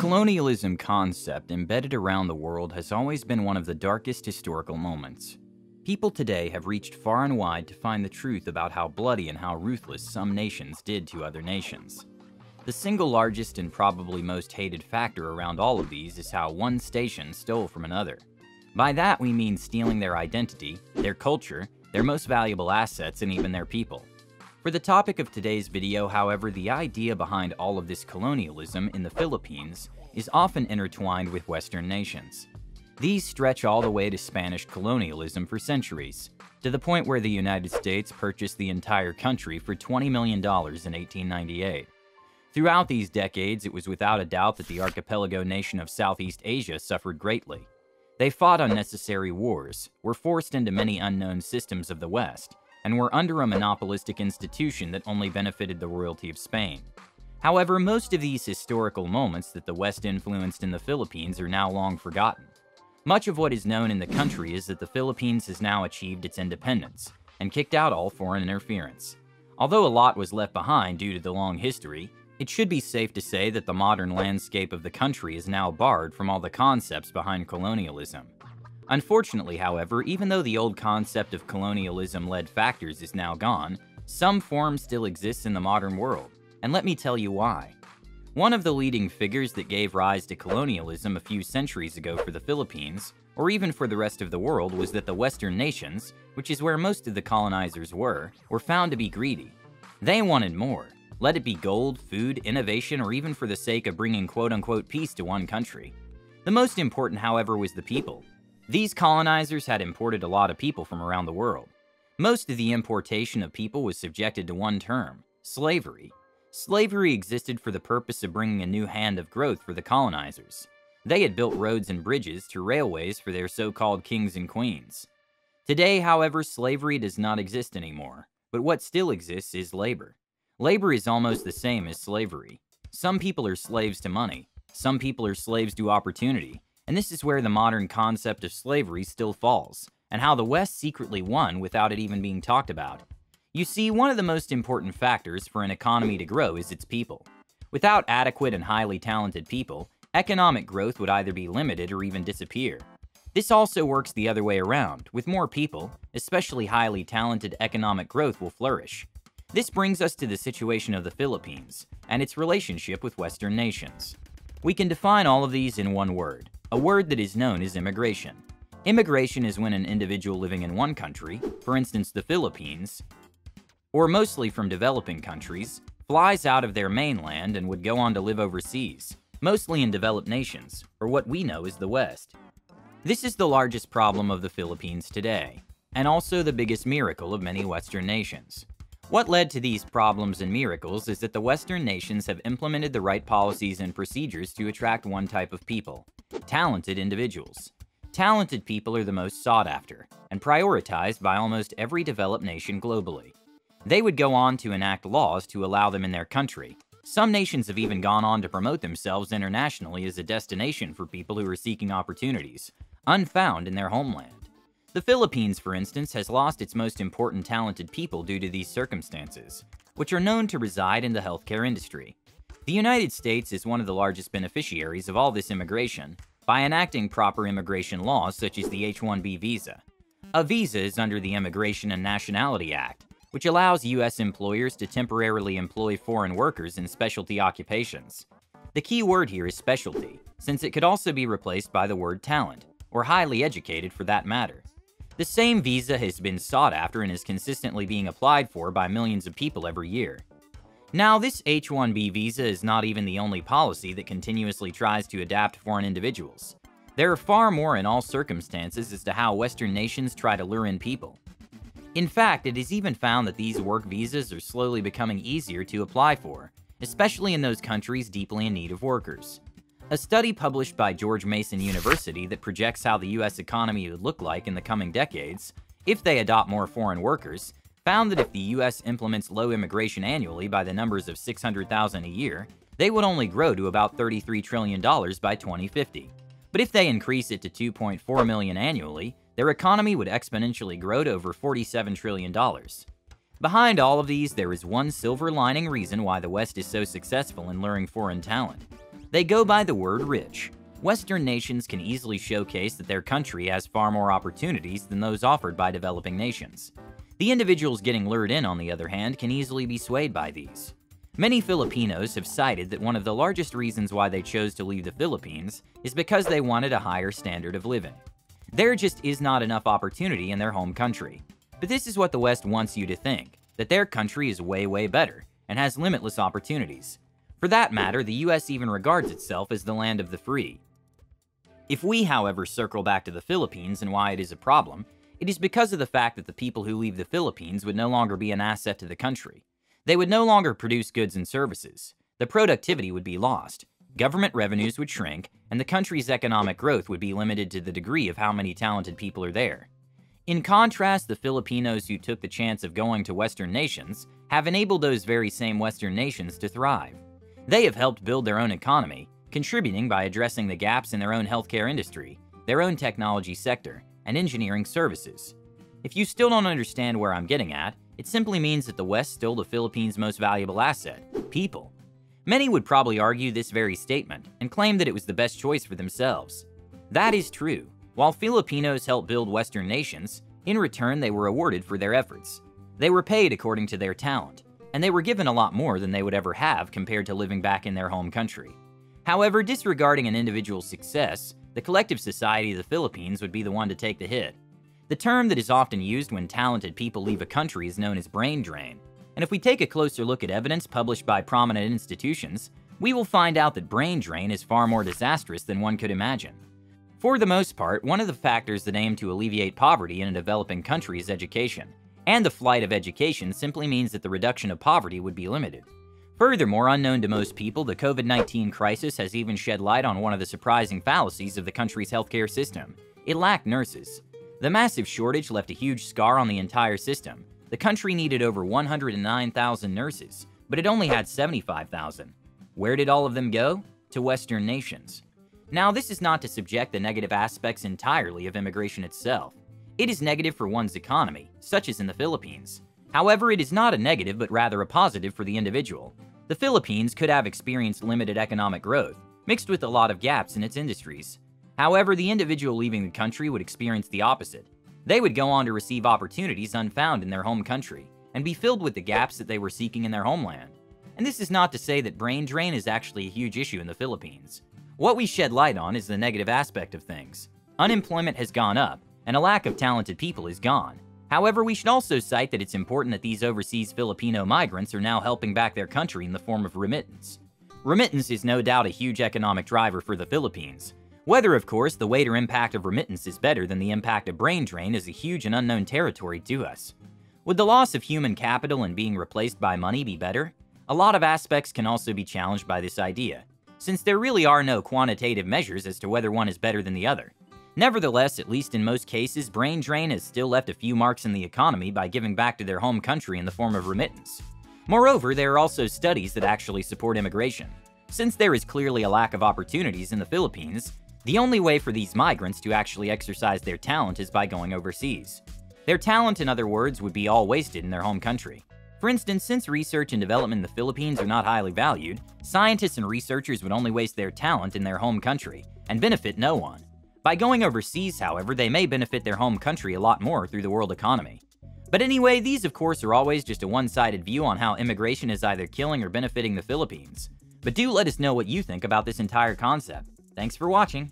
The colonialism concept embedded around the world has always been one of the darkest historical moments. People today have reached far and wide to find the truth about how bloody and how ruthless some nations did to other nations. The single largest and probably most hated factor around all of these is how one station stole from another. By that we mean stealing their identity, their culture, their most valuable assets, and even their people. For the topic of today's video, however, the idea behind all of this colonialism in the Philippines is often intertwined with Western nations. These stretch all the way to Spanish colonialism for centuries, to the point where the United States purchased the entire country for $20 million in 1898. Throughout these decades, it was without a doubt that the archipelago nation of Southeast Asia suffered greatly. They fought unnecessary wars, were forced into many unknown systems of the West, and were under a monopolistic institution that only benefited the royalty of Spain. However, most of these historical moments that the West influenced in the Philippines are now long forgotten. Much of what is known in the country is that the Philippines has now achieved its independence and kicked out all foreign interference. Although a lot was left behind due to the long history, it should be safe to say that the modern landscape of the country is now barred from all the concepts behind colonialism. Unfortunately, however, even though the old concept of colonialism-led factors is now gone, some form still exists in the modern world, and let me tell you why. One of the leading figures that gave rise to colonialism a few centuries ago for the Philippines, or even for the rest of the world, was that the Western nations, which is where most of the colonizers were found to be greedy. They wanted more. Let it be gold, food, innovation, or even for the sake of bringing quote-unquote peace to one country. The most important, however, was the people. These colonizers had imported a lot of people from around the world. Most of the importation of people was subjected to one term: slavery. Slavery existed for the purpose of bringing a new hand of growth for the colonizers. They had built roads and bridges to railways for their so-called kings and queens. Today, however, slavery does not exist anymore, but what still exists is labor. Labor is almost the same as slavery. Some people are slaves to money. Some people are slaves to opportunity. And this is where the modern concept of slavery still falls, and how the West secretly won without it even being talked about. You see, one of the most important factors for an economy to grow is its people. Without adequate and highly talented people, economic growth would either be limited or even disappear. This also works the other way around. With more people, especially highly talented, economic growth will flourish. This brings us to the situation of the Philippines and its relationship with Western nations. We can define all of these in one word, a word that is known as immigration. Immigration is when an individual living in one country, for instance the Philippines, or mostly from developing countries, flies out of their mainland and would go on to live overseas, mostly in developed nations, or what we know as the West. This is the largest problem of the Philippines today, and also the biggest miracle of many Western nations. What led to these problems and miracles is that the Western nations have implemented the right policies and procedures to attract one type of people: talented individuals. Talented people are the most sought after and prioritized by almost every developed nation globally. They would go on to enact laws to allow them in their country. Some nations have even gone on to promote themselves internationally as a destination for people who are seeking opportunities unfound in their homeland. The Philippines, for instance, has lost its most important talented people due to these circumstances, which are known to reside in the healthcare industry. The United States is one of the largest beneficiaries of all this immigration by enacting proper immigration laws such as the H-1B visa. A visa is under the Immigration and Nationality Act, which allows U.S. employers to temporarily employ foreign workers in specialty occupations. The key word here is specialty, since it could also be replaced by the word talent, or highly educated for that matter. The same visa has been sought after and is consistently being applied for by millions of people every year. Now, this H-1B visa is not even the only policy that continuously tries to adapt foreign individuals. There are far more in all circumstances as to how Western nations try to lure in people. In fact, it is even found that these work visas are slowly becoming easier to apply for, especially in those countries deeply in need of workers. A study published by George Mason University that projects how the U.S. economy would look like in the coming decades if they adopt more foreign workers found that if the U.S. implements low immigration annually by the numbers of 600,000 a year, they would only grow to about $33 trillion by 2050. But if they increase it to 2.4 million annually, their economy would exponentially grow to over $47 trillion. Behind all of these, there is one silver lining reason why the West is so successful in luring foreign talent. They go by the word rich. Western nations can easily showcase that their country has far more opportunities than those offered by developing nations. The individuals getting lured in, on the other hand, can easily be swayed by these. Many Filipinos have cited that one of the largest reasons why they chose to leave the Philippines is because they wanted a higher standard of living. There just is not enough opportunity in their home country. But this is what the West wants you to think, that their country is way better and has limitless opportunities. For that matter, the US even regards itself as the land of the free. If we, however, circle back to the Philippines and why it is a problem, it is because of the fact that the people who leave the Philippines would no longer be an asset to the country. They would no longer produce goods and services. The productivity would be lost, government revenues would shrink, and the country's economic growth would be limited to the degree of how many talented people are there. In contrast, the Filipinos who took the chance of going to Western nations have enabled those very same Western nations to thrive. They have helped build their own economy, contributing by addressing the gaps in their own healthcare industry, their own technology sector, and engineering services. If you still don't understand where I'm getting at, it simply means that the West stole the Philippines' most valuable asset, people. Many would probably argue this very statement and claim that it was the best choice for themselves. That is true. While Filipinos helped build Western nations, in return they were awarded for their efforts. They were paid according to their talent, and they were given a lot more than they would ever have compared to living back in their home country. However, disregarding an individual's success, the collective society of the Philippines would be the one to take the hit. The term that is often used when talented people leave a country is known as brain drain. And if we take a closer look at evidence published by prominent institutions, we will find out that brain drain is far more disastrous than one could imagine. For the most part, one of the factors that aim to alleviate poverty in a developing country is education, and the flight of education simply means that the reduction of poverty would be limited. Furthermore, unknown to most people, the COVID-19 crisis has even shed light on one of the surprising fallacies of the country's healthcare system. It lacked nurses. The massive shortage left a huge scar on the entire system. The country needed over 109,000 nurses, but it only had 75,000. Where did all of them go? To Western nations. Now, this is not to subject the negative aspects entirely of immigration itself. It is negative for one's economy, such as in the Philippines. However, it is not a negative but rather a positive for the individual. The Philippines could have experienced limited economic growth, mixed with a lot of gaps in its industries. However, the individual leaving the country would experience the opposite. They would go on to receive opportunities unfound in their home country, and be filled with the gaps that they were seeking in their homeland. And this is not to say that brain drain is actually a huge issue in the Philippines. What we shed light on is the negative aspect of things. Unemployment has gone up, and a lack of talented people is gone. However, we should also cite that it's important that these overseas Filipino migrants are now helping back their country in the form of remittance. Remittance is no doubt a huge economic driver for the Philippines. Whether, of course, the weight or impact of remittance is better than the impact of brain drain is a huge and unknown territory to us. Would the loss of human capital and being replaced by money be better? A lot of aspects can also be challenged by this idea, since there really are no quantitative measures as to whether one is better than the other. Nevertheless, at least in most cases, brain drain has still left a few marks in the economy by giving back to their home country in the form of remittance. Moreover, there are also studies that actually support immigration. Since there is clearly a lack of opportunities in the Philippines, the only way for these migrants to actually exercise their talent is by going overseas. Their talent, in other words, would be all wasted in their home country. For instance, since research and development in the Philippines are not highly valued, scientists and researchers would only waste their talent in their home country and benefit no one. By going overseas, however, they may benefit their home country a lot more through the world economy. But anyway, these of course are always just a one-sided view on how immigration is either killing or benefiting the Philippines. But do let us know what you think about this entire concept. Thanks for watching.